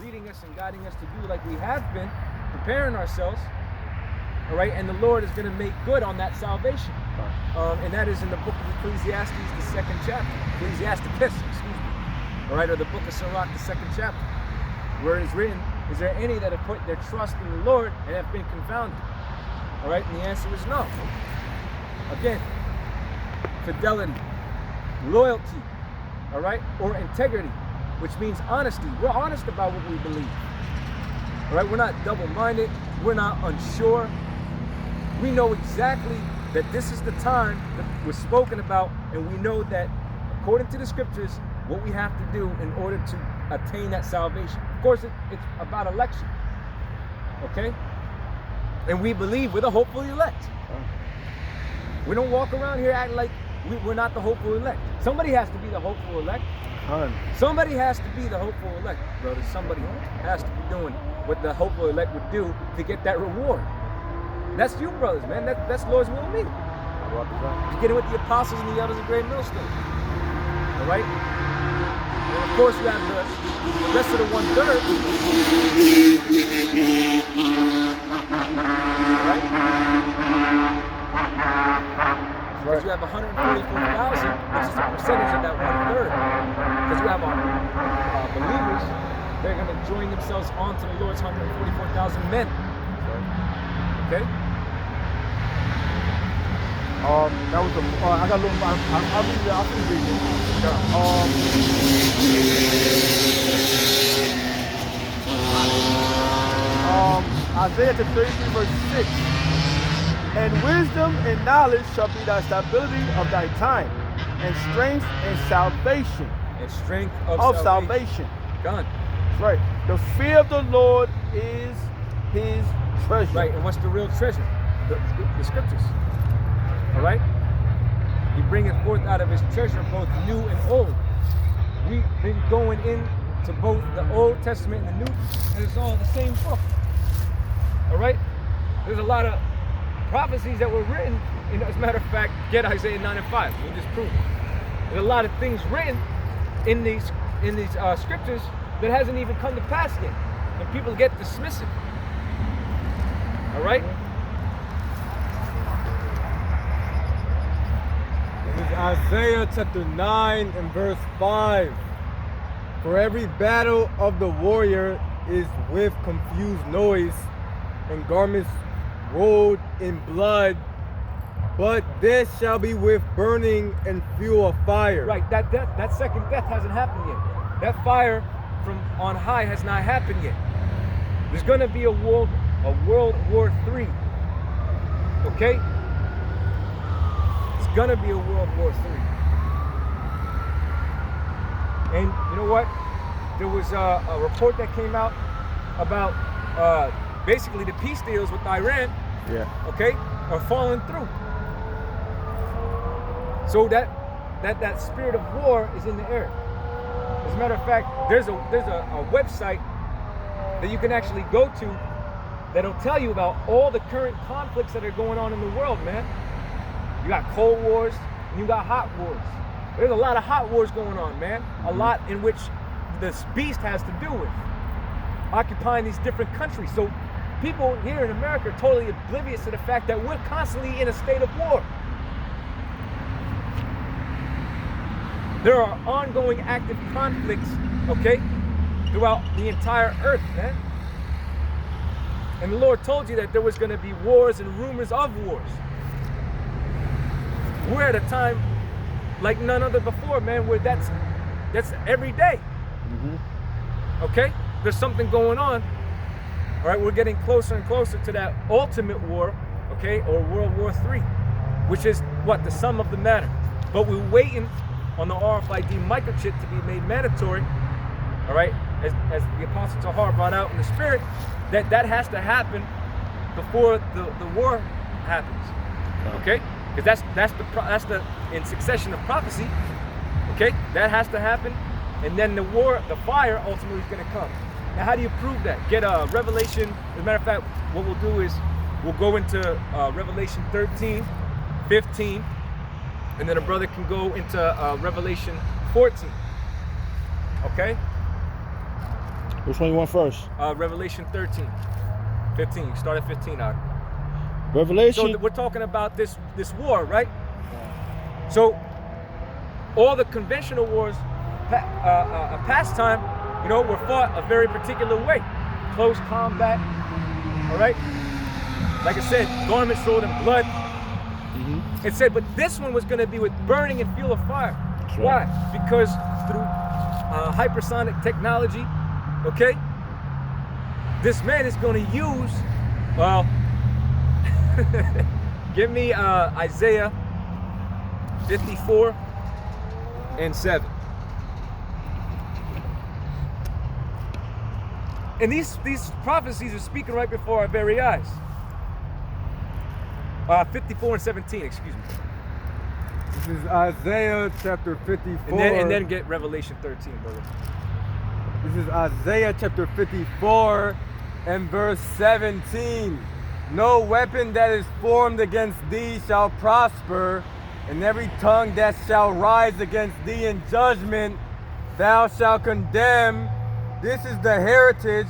leading us and guiding us to do like we have been, preparing ourselves. All right, and the Lord is going to make good on that salvation. And that is in the book of Ecclesiastes, the 2nd chapter. Ecclesiasticus, excuse me. All right, or the book of Sirach, the 2nd chapter, where it is written, is there any that have put their trust in the Lord and have been confounded? All right, and the answer is no. Again, fidelity, loyalty, all right, or integrity, which means honesty. We're honest about what we believe. All right, we're not double-minded. We're not unsure. We know exactly that this is the time that was spoken about, and we know that according to the scriptures, what we have to do in order to attain that salvation. Of course, it's about election, okay? And we believe we're the hopeful elect. We don't walk around here acting like we're not the hopeful elect. Somebody has to be the hopeful elect. Somebody has to be the hopeful elect, brother. Somebody has to be doing what the hopeful elect would do to get that reward. And that's you, brothers, man. That's Lord's will and me. You get it with the apostles and the elders of Great Millstone. All right? And of course, you have the rest of the 1/3. All right? Because you have 144,000, which is a percentage of that 1/3. Because you have our believers, they're going to join themselves onto the Lord's 144,000 men. Okay? That was I got a little. I'll read it. I'll read it. Isaiah 33 verse 6. And wisdom and knowledge shall be thy stability of thy time, and strength and salvation. And strength of salvation. God. That's right. The fear of the Lord is his treasure. Right. And what's the real treasure? The scriptures. All right? He bringeth forth out of his treasure both new and old. We've been going into both the Old Testament and the New, and it's all the same book. All right? There's a lot of prophecies that were written. As a matter of fact, get Isaiah 9 and 5. We'll just prove it. There's a lot of things written in these scriptures that hasn't even come to pass yet, and people get dismissive. All right? Isaiah chapter 9 and verse 5. For every battle of the warrior is with confused noise and garments rolled in blood, but this shall be with burning and fuel of fire. Right, that second death hasn't happened yet. That fire from on high has not happened yet. There's going to be a World War III. Okay? Gonna be a World War III. And you know what? There was a report that came out about basically the peace deals with Iran, okay, are falling through. So that spirit of war is in the air. As a matter of fact, there's a website that you can actually go to that'll tell you about all the current conflicts that are going on in the world, man. You got cold wars, and you got hot wars. There's a lot of hot wars going on, man. A lot in which this beast has to do with occupying these different countries. So people here in America are totally oblivious to the fact that we're constantly in a state of war. There are ongoing active conflicts, okay, throughout the entire earth, man. And the Lord told you that there was going to be wars and rumors of wars. We're at a time like none other before, man, where that's every day. Okay? There's something going on. All right, we're getting closer and closer to that ultimate war, okay, or World War III, which is what? The sum of the matter. But we're waiting on the RFID microchip to be made mandatory, all right, as the Apostle Tahar brought out in the Spirit, that has to happen before the war happens, okay? Because that's the in succession of prophecy, okay? That has to happen, and then the fire ultimately is going to come. Now, how do you prove that? Get a Revelation. As a matter of fact, what we'll do is we'll go into Revelation 13, 15, and then a brother can go into Revelation 14. Okay? Which one you want first? Revelation 13. 15. You start at 15 out. Revelation. So we're talking about this war, right? So all the conventional wars past time, you know, were fought a very particular way. Close combat, all right? Like I said, garments rolled in blood. It said, but this one was going to be with burning and fuel of fire. Right. Why? Because through hypersonic technology, okay, this man is going to use, well, give me Isaiah 54 and 7. And these prophecies are speaking right before our very eyes. 54 and 17, excuse me. This is Isaiah chapter 54. And then get Revelation 13, brother. This is Isaiah chapter 54 and verse 17. No weapon that is formed against thee shall prosper, and every tongue that shall rise against thee in judgment thou shalt condemn. This is the heritage